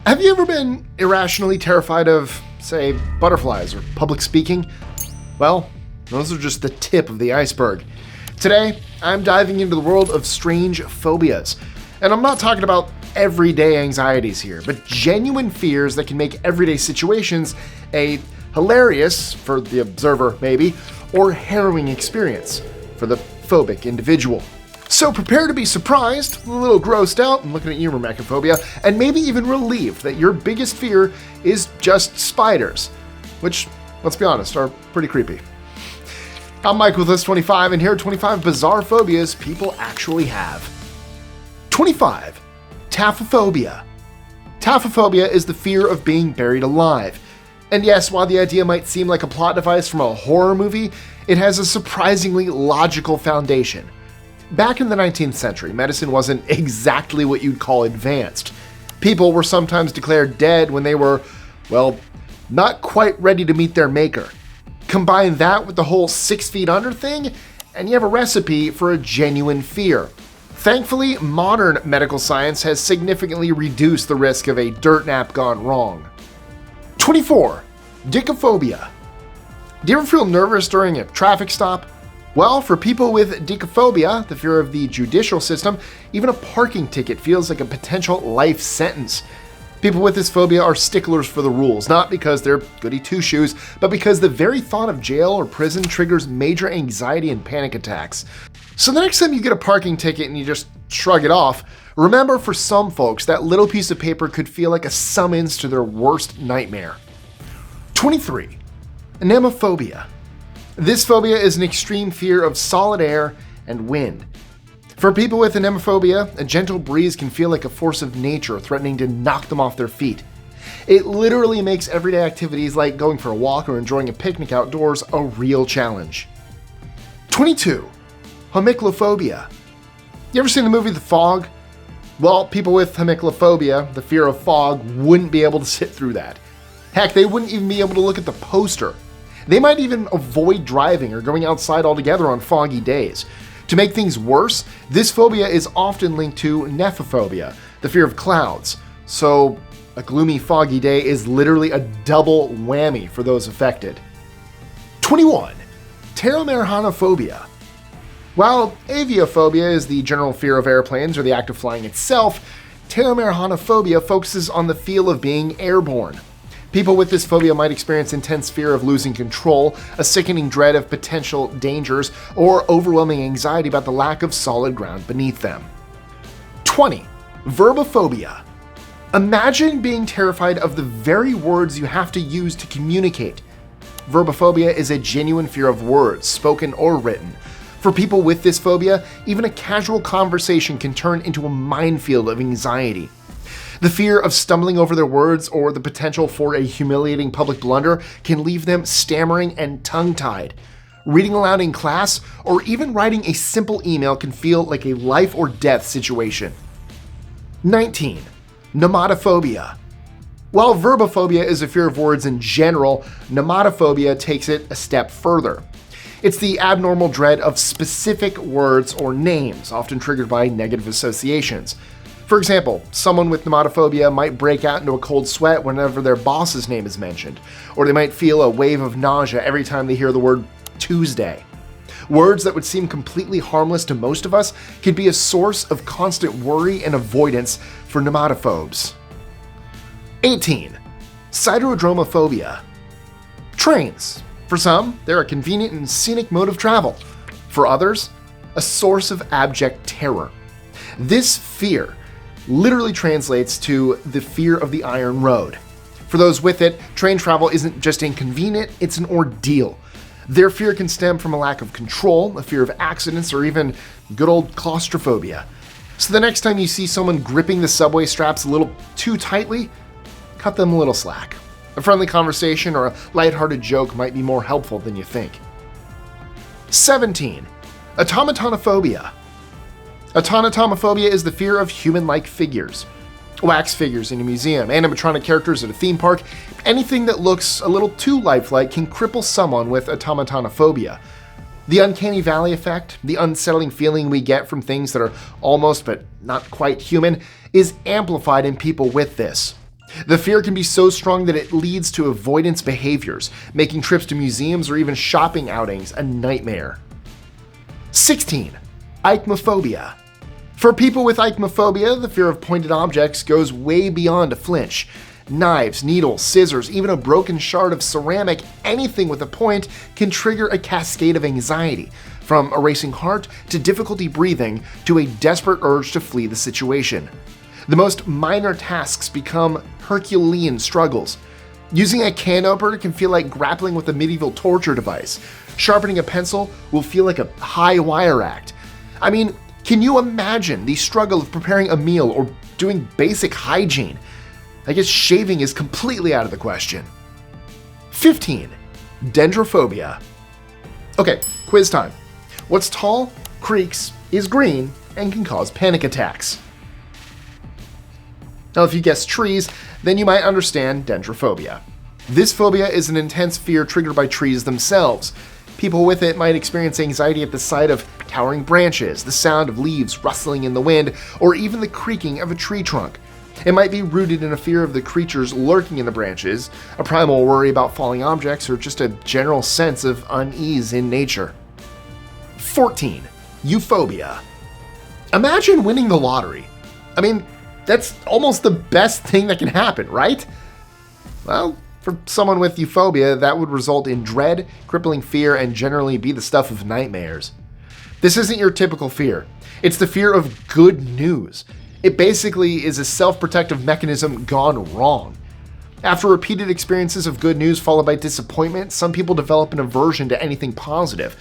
Have you ever been irrationally terrified of, say, butterflies or public speaking? Well, those are just the tip of the iceberg. Today, I'm diving into the world of strange phobias. And I'm not talking about everyday anxieties here, but genuine fears that can make everyday situations a hilarious, for the observer maybe, or harrowing experience for the phobic individual. So prepare to be surprised, a little grossed out, and looking at you, Myrmecophobia, and maybe even relieved that your biggest fear is just spiders, which, let's be honest, are pretty creepy. I'm Mike with List 25, and here are 25 bizarre phobias people actually have. 25. Taphophobia. Taphophobia is the fear of being buried alive. And yes, while the idea might seem like a plot device from a horror movie, it has a surprisingly logical foundation. Back in the 19th century, medicine wasn't exactly what you'd call advanced. People were sometimes declared dead when they were, well, not quite ready to meet their maker. Combine that with the whole 6 feet under thing, and you have a recipe for a genuine fear. Thankfully, modern medical science has significantly reduced the risk of a dirt nap gone wrong. 24. Dikephobia. Do you ever feel nervous during a traffic stop? Well, for people with Dikephobia, the fear of the judicial system, even a parking ticket feels like a potential life sentence. People with this phobia are sticklers for the rules, not because they're goody two-shoes, but because the very thought of jail or prison triggers major anxiety and panic attacks. So the next time you get a parking ticket and you just shrug it off, remember for some folks that little piece of paper could feel like a summons to their worst nightmare. 23. Anemophobia. This phobia is an extreme fear of solid air and wind. For people with anemophobia, a gentle breeze can feel like a force of nature threatening to knock them off their feet. It literally makes everyday activities like going for a walk or enjoying a picnic outdoors a real challenge. 22. Homichlophobia. You ever seen the movie The Fog? Well, people with homichlophobia, the fear of fog, wouldn't be able to sit through that. Heck, they wouldn't even be able to look at the poster. They might even avoid driving or going outside altogether on foggy days. To make things worse, this phobia is often linked to Nephophobia, the fear of clouds. So, a gloomy, foggy day is literally a double whammy for those affected. 21. Pteromerhanophobia. While aviophobia is the general fear of airplanes or the act of flying itself, Pteromerhanophobia focuses on the feel of being airborne. People with this phobia might experience intense fear of losing control, a sickening dread of potential dangers, or overwhelming anxiety about the lack of solid ground beneath them. 20. Verbophobia. Imagine being terrified of the very words you have to use to communicate. Verbophobia is a genuine fear of words, spoken or written. For people with this phobia, even a casual conversation can turn into a minefield of anxiety. The fear of stumbling over their words or the potential for a humiliating public blunder can leave them stammering and tongue-tied. Reading aloud in class or even writing a simple email can feel like a life or death situation. 19. Nomatophobia. While verbophobia is a fear of words in general, nomatophobia takes it a step further. It's the abnormal dread of specific words or names, often triggered by negative associations. For example, someone with nomatophobia might break out into a cold sweat whenever their boss's name is mentioned, or they might feel a wave of nausea every time they hear the word Tuesday. Words that would seem completely harmless to most of us can be a source of constant worry and avoidance for nomatophobes. 18. Siderodromophobia. Trains. For some, they're a convenient and scenic mode of travel. For others, a source of abject terror. This fear literally translates to the fear of the Iron Road. For those with it, train travel isn't just inconvenient, it's an ordeal. Their fear can stem from a lack of control, a fear of accidents, or even good old claustrophobia. So the next time you see someone gripping the subway straps a little too tightly, cut them a little slack. A friendly conversation or a lighthearted joke might be more helpful than you think. 17. Automatonophobia. Automatonophobia is the fear of human-like figures. Wax figures in a museum, animatronic characters at a theme park, anything that looks a little too lifelike can cripple someone with automatonophobia. The uncanny valley effect, the unsettling feeling we get from things that are almost but not quite human, is amplified in people with this. The fear can be so strong that it leads to avoidance behaviors, making trips to museums or even shopping outings a nightmare. 16. Aichmophobia. For people with Aichmophobia, the fear of pointed objects goes way beyond a flinch. Knives, needles, scissors, even a broken shard of ceramic, anything with a point can trigger a cascade of anxiety, from a racing heart to difficulty breathing to a desperate urge to flee the situation. The most minor tasks become Herculean struggles. Using a can opener can feel like grappling with a medieval torture device. Sharpening a pencil will feel like a high wire act. I mean, can you imagine the struggle of preparing a meal or doing basic hygiene? I guess shaving is completely out of the question. 15. Dendrophobia. Okay, quiz time. What's tall, creaks, is green, and can cause panic attacks? Now, if you guessed trees, then you might understand dendrophobia. This phobia is an intense fear triggered by trees themselves. People with it might experience anxiety at the sight of towering branches, the sound of leaves rustling in the wind, or even the creaking of a tree trunk. It might be rooted in a fear of the creatures lurking in the branches, a primal worry about falling objects, or just a general sense of unease in nature. 14. Euphobia. Imagine winning the lottery. I mean, that's almost the best thing that can happen, right? Well, for someone with euphobia, that would result in dread, crippling fear, and generally be the stuff of nightmares. This isn't your typical fear. It's the fear of good news. It basically is a self-protective mechanism gone wrong. After repeated experiences of good news followed by disappointment, some people develop an aversion to anything positive.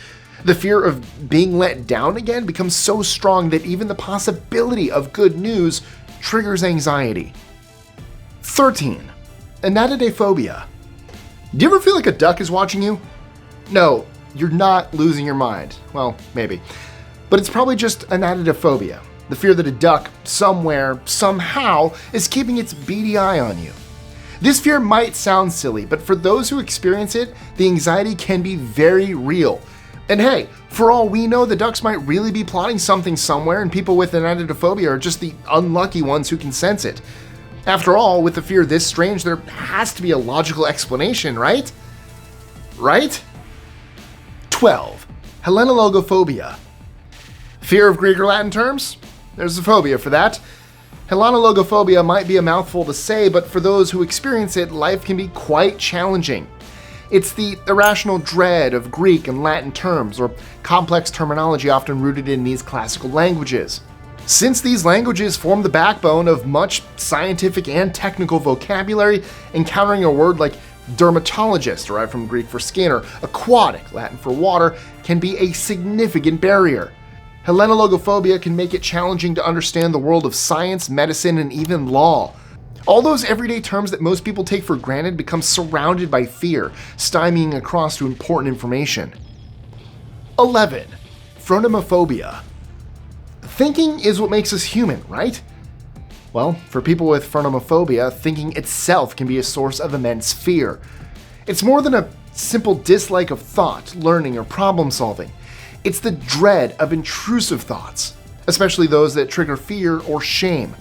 The fear of being let down again becomes so strong that even the possibility of good news triggers anxiety. 13. Anatidaephobia. Do you ever feel like a duck is watching you? No, you're not losing your mind. Well, maybe. But it's probably just Anatidaephobia, the fear that a duck, somewhere, somehow, is keeping its beady eye on you. This fear might sound silly, but for those who experience it, the anxiety can be very real. And hey, for all we know, the ducks might really be plotting something somewhere, and people with Anatidaephobia are just the unlucky ones who can sense it. After all, with a fear this strange, there has to be a logical explanation, right? Right? 12. Hellenologophobia. Fear of Greek or Latin terms? There's a phobia for that. Hellenologophobia might be a mouthful to say, but for those who experience it, life can be quite challenging. It's the irrational dread of Greek and Latin terms, or complex terminology often rooted in these classical languages. Since these languages form the backbone of much scientific and technical vocabulary, encountering a word like dermatologist, derived from Greek for skin, or aquatic, Latin for water, can be a significant barrier. Hellenologophobia can make it challenging to understand the world of science, medicine, and even law. All those everyday terms that most people take for granted become surrounded by fear, stymieing across to important information. 11. Phronemophobia. Thinking is what makes us human, right? Well, for people with phronemophobia, thinking itself can be a source of immense fear. It's more than a simple dislike of thought, learning, or problem solving. It's the dread of intrusive thoughts, especially those that trigger fear or shame.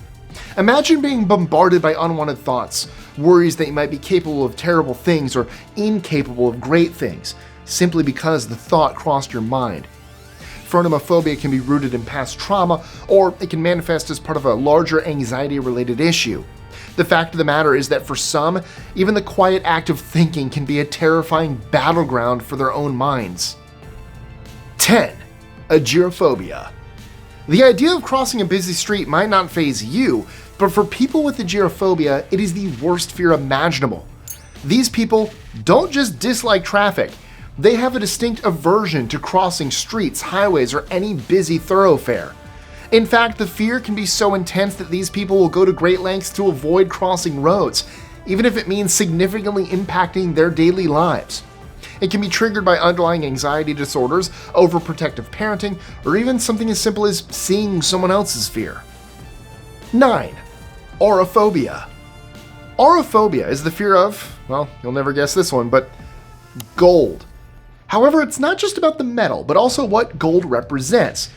Imagine being bombarded by unwanted thoughts, worries that you might be capable of terrible things or incapable of great things, simply because the thought crossed your mind. Phronemophobia can be rooted in past trauma, or it can manifest as part of a larger anxiety-related issue. The fact of the matter is that for some, even the quiet act of thinking can be a terrifying battleground for their own minds. 10. Agyrophobia. The idea of crossing a busy street might not faze you, but for people with agyrophobia, it is the worst fear imaginable. These people don't just dislike traffic, they have a distinct aversion to crossing streets, highways, or any busy thoroughfare. In fact, the fear can be so intense that these people will go to great lengths to avoid crossing roads, even if it means significantly impacting their daily lives. It can be triggered by underlying anxiety disorders, overprotective parenting, or even something as simple as seeing someone else's fear. 9. Aurophobia. Aurophobia is the fear of, well, you'll never guess this one, but gold. However, it's not just about the metal, but also what gold represents.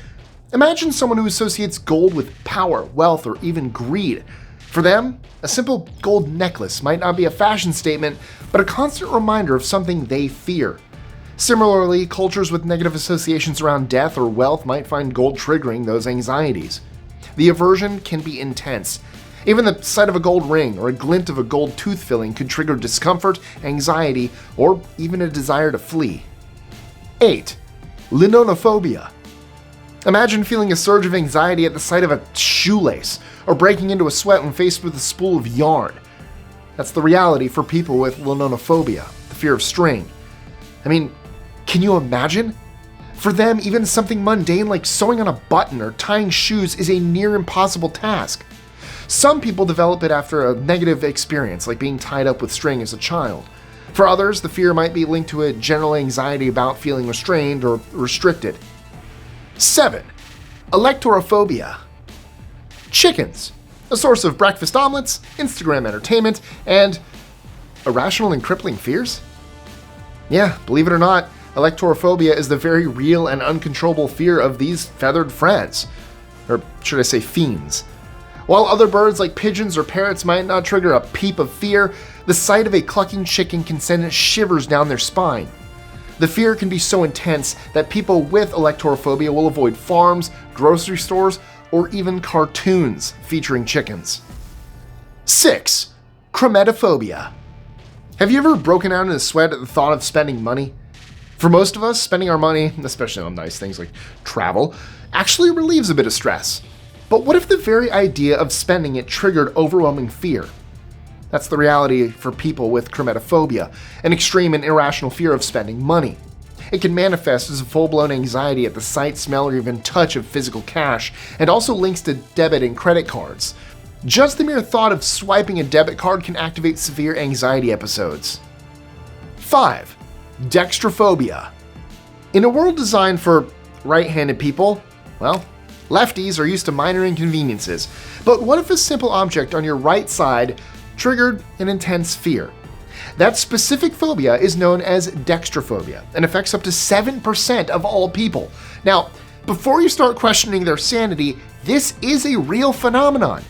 Imagine someone who associates gold with power, wealth, or even greed. For them, a simple gold necklace might not be a fashion statement, but a constant reminder of something they fear. Similarly, cultures with negative associations around death or wealth might find gold triggering those anxieties. The aversion can be intense. Even the sight of a gold ring or a glint of a gold tooth filling could trigger discomfort, anxiety, or even a desire to flee. 8. Linonophobia. Imagine feeling a surge of anxiety at the sight of a shoelace, or breaking into a sweat when faced with a spool of yarn. That's the reality for people with linonophobia, the fear of string. I mean, can you imagine? For them, even something mundane like sewing on a button or tying shoes is a near impossible task. Some people develop it after a negative experience, like being tied up with string as a child. For others, the fear might be linked to a general anxiety about feeling restrained or restricted. 7. Alektorophobia. Chickens, a source of breakfast omelets, Instagram entertainment, and irrational and crippling fears? Yeah, believe it or not, Alektorophobia is the very real and uncontrollable fear of these feathered friends. Or should I say fiends. While other birds like pigeons or parrots might not trigger a peep of fear, the sight of a clucking chicken can send shivers down their spine. The fear can be so intense that people with Alektorophobia will avoid farms, grocery stores, or even cartoons featuring chickens. 6. Chrometophobia. Have you ever broken out in a sweat at the thought of spending money? For most of us, spending our money, especially on nice things like travel, actually relieves a bit of stress. But what if the very idea of spending it triggered overwhelming fear? That's the reality for people with chrometophobia, an extreme and irrational fear of spending money. It can manifest as a full-blown anxiety at the sight, smell, or even touch of physical cash, and also links to debit and credit cards. Just the mere thought of swiping a debit card can activate severe anxiety episodes. 5. Dextrophobia. In a world designed for right-handed people, well, lefties are used to minor inconveniences. But what if a simple object on your right side triggered an intense fear? That specific phobia is known as Dextrophobia and affects up to 7% of all people. Now, before you start questioning their sanity, this is a real phenomenon.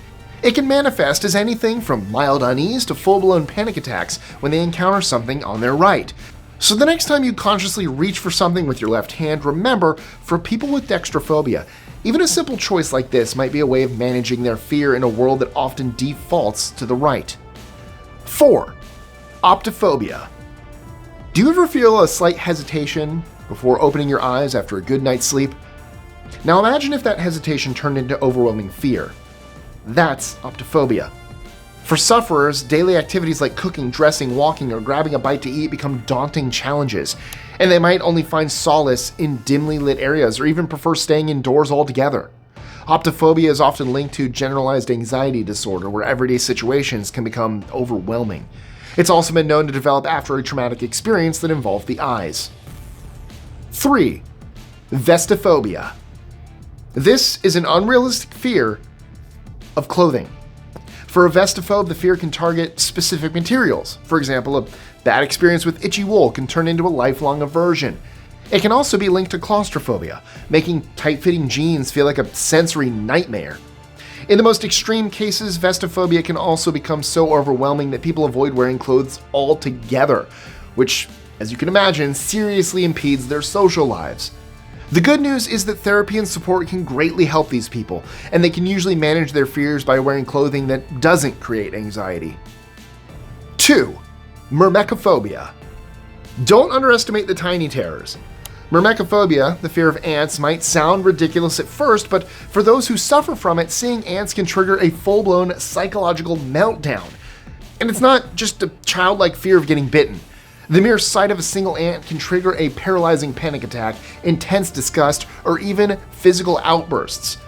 It can manifest as anything from mild unease to full-blown panic attacks when they encounter something on their right. So the next time you consciously reach for something with your left hand, remember, for people with dextrophobia, even a simple choice like this might be a way of managing their fear in a world that often defaults to the right. 4. Optophobia. Do you ever feel a slight hesitation before opening your eyes after a good night's sleep? Now imagine if that hesitation turned into overwhelming fear. That's optophobia. For sufferers, daily activities like cooking, dressing, walking, or grabbing a bite to eat become daunting challenges, and they might only find solace in dimly lit areas or even prefer staying indoors altogether. Optophobia is often linked to generalized anxiety disorder, where everyday situations can become overwhelming. It's also been known to develop after a traumatic experience that involved the eyes. 3. Vestiphobia. This is an unrealistic fear of clothing. For a vestiphobe, the fear can target specific materials. For example, a bad experience with itchy wool can turn into a lifelong aversion. It can also be linked to claustrophobia, making tight-fitting jeans feel like a sensory nightmare. In the most extreme cases, vestiphobia can also become so overwhelming that people avoid wearing clothes altogether, which, as you can imagine, seriously impedes their social lives. The good news is that therapy and support can greatly help these people, and they can usually manage their fears by wearing clothing that doesn't create anxiety. 2. Myrmecophobia. Don't underestimate the tiny terrors. Myrmecophobia, the fear of ants, might sound ridiculous at first, but for those who suffer from it, seeing ants can trigger a full-blown psychological meltdown. And it's not just a childlike fear of getting bitten. The mere sight of a single ant can trigger a paralyzing panic attack, intense disgust, or even physical outbursts.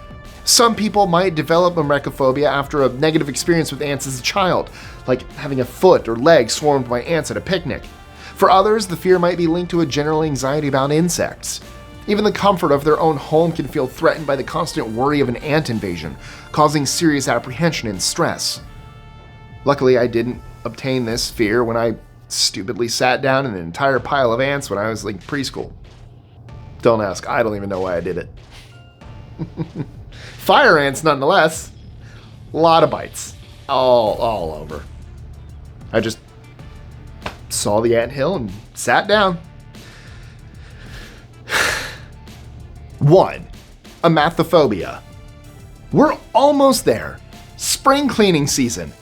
Some people might develop myrmecophobia after a negative experience with ants as a child, like having a foot or leg swarmed by ants at a picnic. For others, the fear might be linked to a general anxiety about insects. Even the comfort of their own home can feel threatened by the constant worry of an ant invasion, causing serious apprehension and stress. Luckily, I didn't obtain this fear when I stupidly sat down in an entire pile of ants when I was like preschool. Don't ask, I don't even know why I did it. Fire ants nonetheless. A lot of bites. all over. I just saw the anthill and sat down. 1. Amathophobia. We're almost there. Spring cleaning season.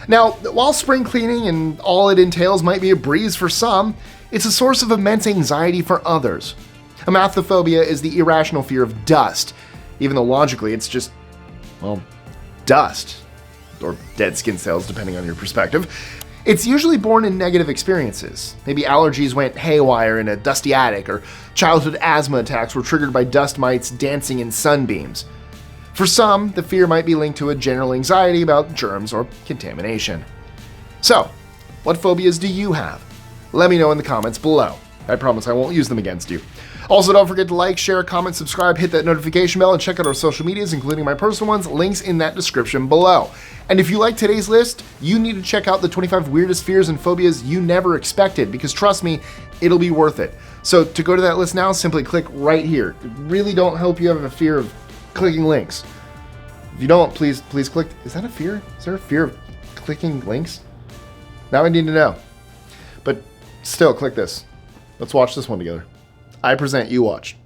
Now, while spring cleaning and all it entails might be a breeze for some, it's a source of immense anxiety for others. Amathophobia is the irrational fear of dust, even though logically it's just, well, dust. Or dead skin cells, depending on your perspective. It's usually born in negative experiences. Maybe allergies went haywire in a dusty attic, or childhood asthma attacks were triggered by dust mites dancing in sunbeams. For some, the fear might be linked to a general anxiety about germs or contamination. So, what phobias do you have? Let me know in the comments below. I promise I won't use them against you. Also, don't forget to like, share, comment, subscribe, hit that notification bell, and check out our social medias, including my personal ones, links in that description below. And if you like today's list, you need to check out the 25 weirdest fears and phobias you never expected, because trust me, it'll be worth it. So to go to that list now, simply click right here. It really don't help you have a fear of clicking links. If you don't, please click. Is that a fear? Is there a fear of clicking links? Now I need to know. But still, click this. Let's watch this one together. I present, you watch.